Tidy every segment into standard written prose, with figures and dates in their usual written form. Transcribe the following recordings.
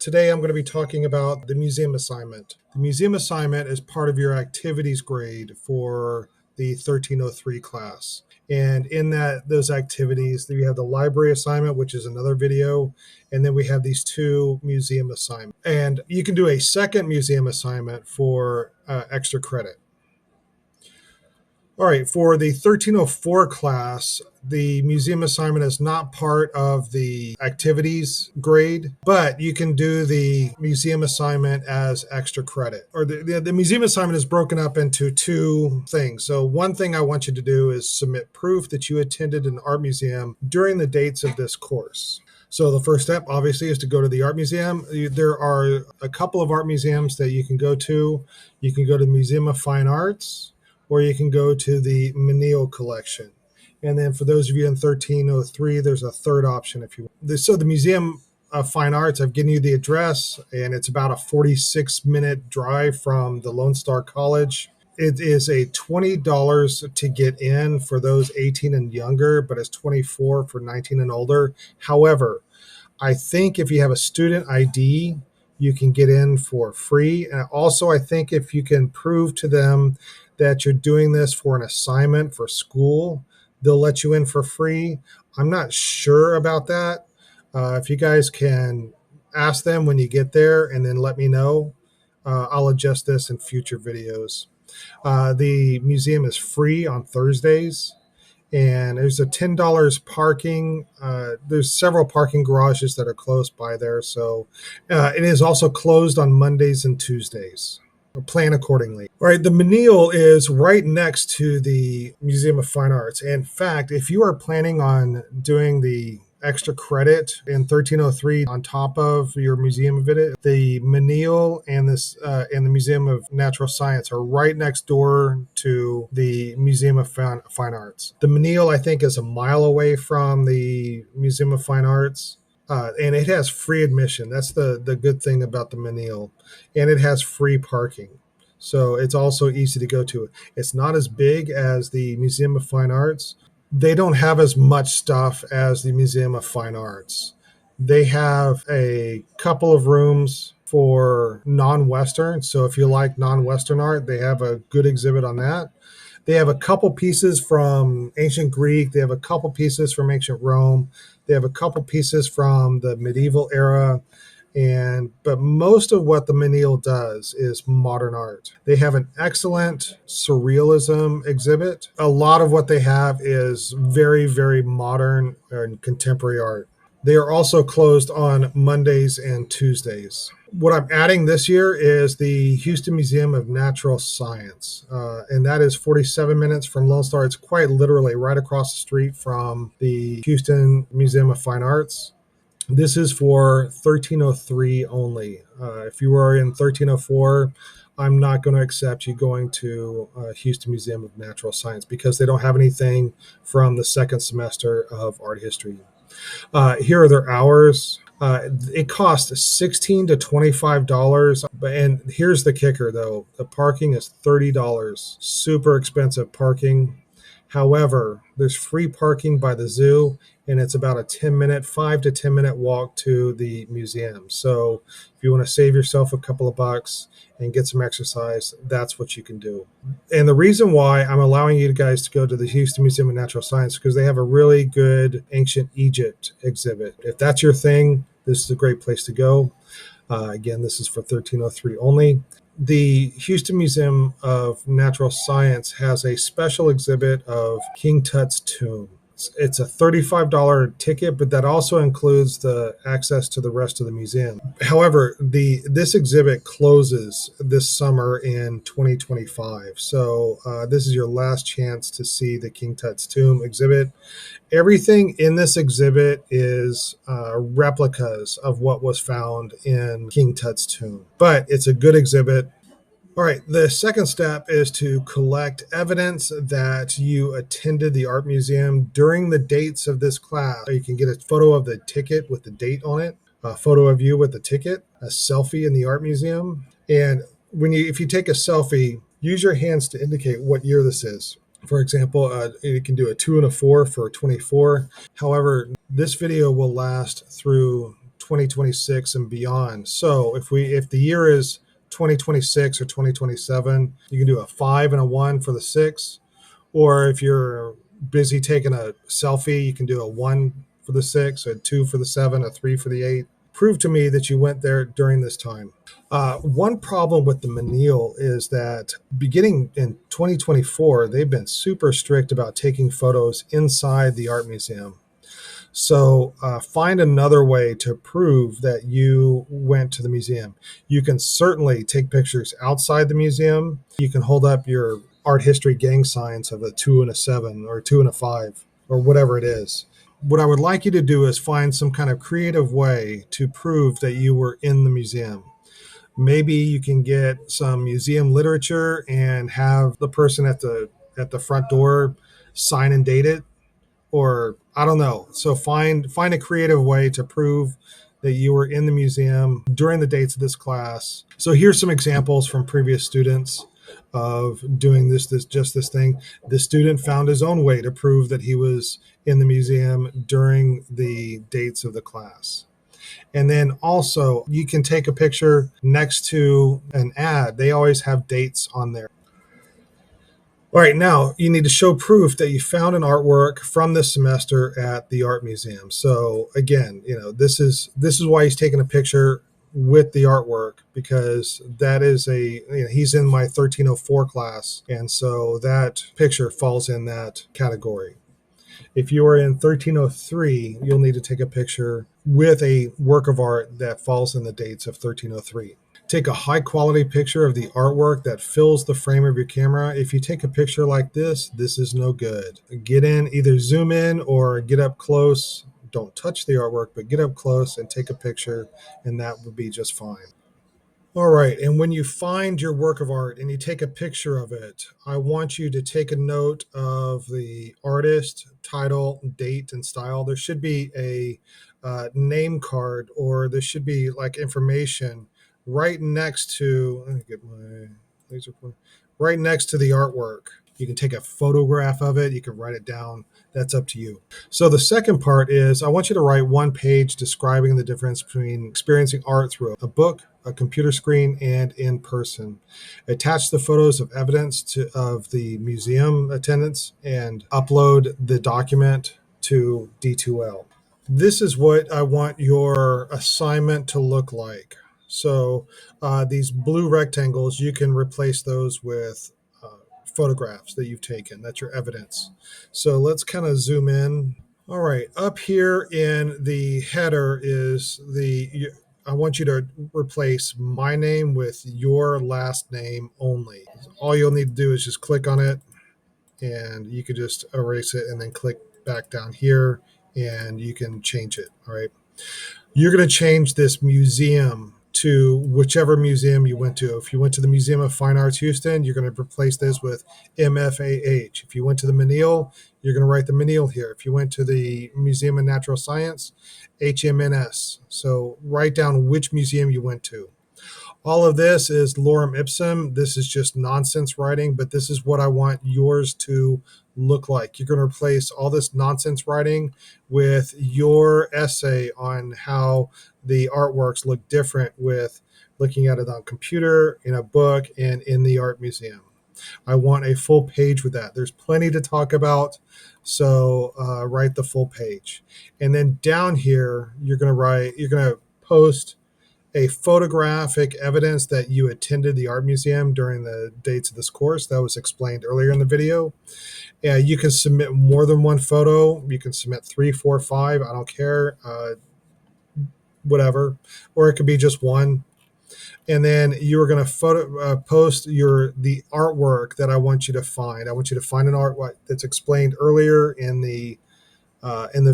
Today I'm going to be talking about the museum assignment. The museum assignment is part of your activities grade for the 1303 class. And in those activities, you have the library assignment, which is another video, and then we have these two museum assignments. And you can do a second museum assignment for extra credit. All right, for the 1304 class, the museum assignment is not part of the activities grade, but you can do the museum assignment as extra credit. Or the museum assignment is broken up into two things. So one thing I want you to do is submit proof that you attended an art museum during the dates of this course. So the first step, obviously, is to go to the art museum. There are a couple of art museums that you can go to. You can go to the Museum of Fine Arts, or you can go to the Menil collection. And then for those of you in 1303, there's a third option if you want. So the Museum of Fine Arts, I've given you the address, and it's about a 46-minute drive from the Lone Star College. It is a $20 to get in for those 18 and younger, but it's $24 for 19 and older. However, I think if you have a student ID, you can get in for free. And also, I think if you can prove to them that you're doing this for an assignment for school, they'll let you in for free. I'm not sure about that. If you guys can ask them when you get there and then let me know, I'll adjust this in future videos. The museum is free on Thursdays, and there's a $10 parking. There's several parking garages that are close by there. So it is also closed on Mondays and Tuesdays. Plan accordingly. All right, the Menil is right next to the Museum of Fine Arts. In fact, if you are planning on doing the extra credit in 1303 on top of your museum visit, the Menil and the Museum of Natural Science are right next door to the Museum of Fine Arts. The Menil, I think, is a mile away from the Museum of Fine Arts. And it has free admission. That's the good thing about the Menil. And it has free parking. So it's also easy to go to. It's not as big as the Museum of Fine Arts. They don't have as much stuff as the Museum of Fine Arts. They have a couple of rooms for non-Western. So if you like non-Western art, they have a good exhibit on that. They have a couple pieces from ancient Greek. They have a couple pieces from ancient Rome. They have a couple pieces from the medieval era. But most of what the Menil does is modern art. They have an excellent surrealism exhibit. A lot of what they have is very, very modern and contemporary art. They are also closed on Mondays and Tuesdays. What I'm adding this year is the Houston Museum of Natural Science, and that is 47 minutes from Lone Star. It's quite literally right across the street from the Houston Museum of Fine Arts. This is for 1303 only. If you are in 1304, I'm not going to accept you going to Houston Museum of Natural Science because they don't have anything from the second semester of art history. Here are their hours. It costs $16 to $25. And here's the kicker, though. The parking is $30. Super expensive parking. However, there's free parking by the zoo, and it's about a 5 to 10 minute walk to the museum. So if you want to save yourself a couple of bucks and get some exercise, that's what you can do. And the reason why I'm allowing you guys to go to the Houston Museum of Natural Science is because they have a really good ancient Egypt exhibit. If that's your thing, this is a great place to go. Again, this is for 1303 only. The Houston Museum of Natural Science has a special exhibit of King Tut's tomb. It's a $35 ticket, but that also includes the access to the rest of the museum. However, this exhibit closes this summer in 2025. So this is your last chance to see the King Tut's tomb exhibit. Everything in this exhibit is replicas of what was found in King Tut's tomb, but it's a good exhibit. All right, the second step is to collect evidence that you attended the art museum during the dates of this class. So you can get a photo of the ticket with the date on it, a photo of you with the ticket, a selfie in the art museum. And if you take a selfie, use your hands to indicate what year this is. For example, you can do a 2 and a 4 for 24. However, this video will last through 2026 and beyond. So if the year is 2026 or 2027, you can do a 5 and a 1 for the 6. Or if you're busy taking a selfie, you can do a 1 for the 6, a 2 for the 7, a 3 for the 8. Prove to me that you went there during this time. One problem with the Menil is that beginning in 2024, they've been super strict about taking photos inside the art museum. So find another way to prove that you went to the museum. You can certainly take pictures outside the museum. You can hold up your art history gang signs of a 2 and a 7 or 2 and a 5 or whatever it is. What I would like you to do is find some kind of creative way to prove that you were in the museum. Maybe you can get some museum literature and have the person at the front door sign and date it, or I don't know. So find a creative way to prove that you were in the museum during the dates of this class. So here's some examples from previous students of doing this thing. The student found his own way to prove that he was in the museum during the dates of the class. And then also you can take a picture next to an ad. They always have dates on there. All right, now you need to show proof that you found an artwork from this semester at the art museum. So again, this is why he's taking a picture with the artwork, because that is he's in my 1304 class, and so that picture falls in that category. If you are in 1303, you'll need to take a picture with a work of art that falls in the dates of 1303. Take a high quality picture of the artwork that fills the frame of your camera. If you take a picture like this is no good. Get in, either zoom in or get up close. Don't touch the artwork, but get up close and take a picture, and that would be just fine. All right, and when you find your work of art and you take a picture of it, I want you to take a note of the artist, title, date, and style. There should be a name card, or there should be like information right next to, let me get my laser pointer, right next to the artwork. You can take a photograph of it, you can write it down. That's up to you. So the second part is I want you to write one page describing the difference between experiencing art through a book, a computer screen, and in person. Attach the photos of evidence of the museum attendance and upload the document to D2L. This is what I want your assignment to look like. So these blue rectangles, you can replace those with photographs that you've taken. That's your evidence. So let's kind of zoom in. All right, up here in the header is I want you to replace my name with your last name only. All you'll need to do is just click on it, and you can just erase it and then click back down here and you can change it. All right. You're going to change this museum to whichever museum you went to. If you went to the Museum of Fine Arts Houston, you're going to replace this with MFAH. If you went to the Menil, you're going to write the Menil here. If you went to the Museum of Natural Science, HMNS. So write down which museum you went to. All of this is lorem ipsum. This is just nonsense writing, but this is what I want yours to look like. You're going to replace all this nonsense writing with your essay on how the artworks look different with looking at it on computer, in a book, and in the art museum. I want a full page with that. There's plenty to talk about, so write the full page. And then down here, you're going to post a photographic evidence that you attended the art museum during the dates of this course. That was explained earlier in the video. You can submit more than one photo. You can submit 3, 4, 5. I don't care, whatever. Or it could be just one. And then you're going to post the artwork that I want you to find. I want you to find an artwork that's explained earlier in the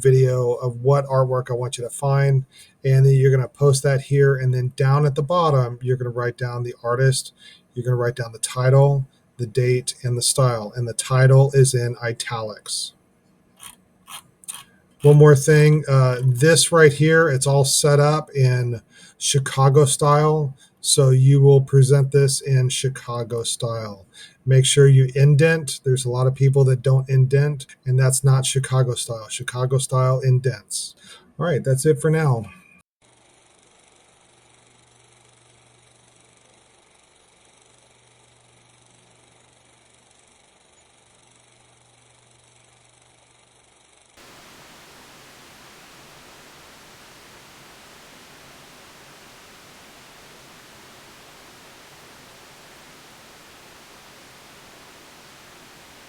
video of what artwork I want you to find. And then you're going to post that here. And then down at the bottom, you're going to write down the artist. You're going to write down the title, the date, and the style. And the title is in italics. One more thing, this right here, it's all set up in Chicago style. So you will present this in Chicago style. Make sure you indent. There's a lot of people that don't indent, and that's not Chicago style. Chicago style indents. All right, that's it for now.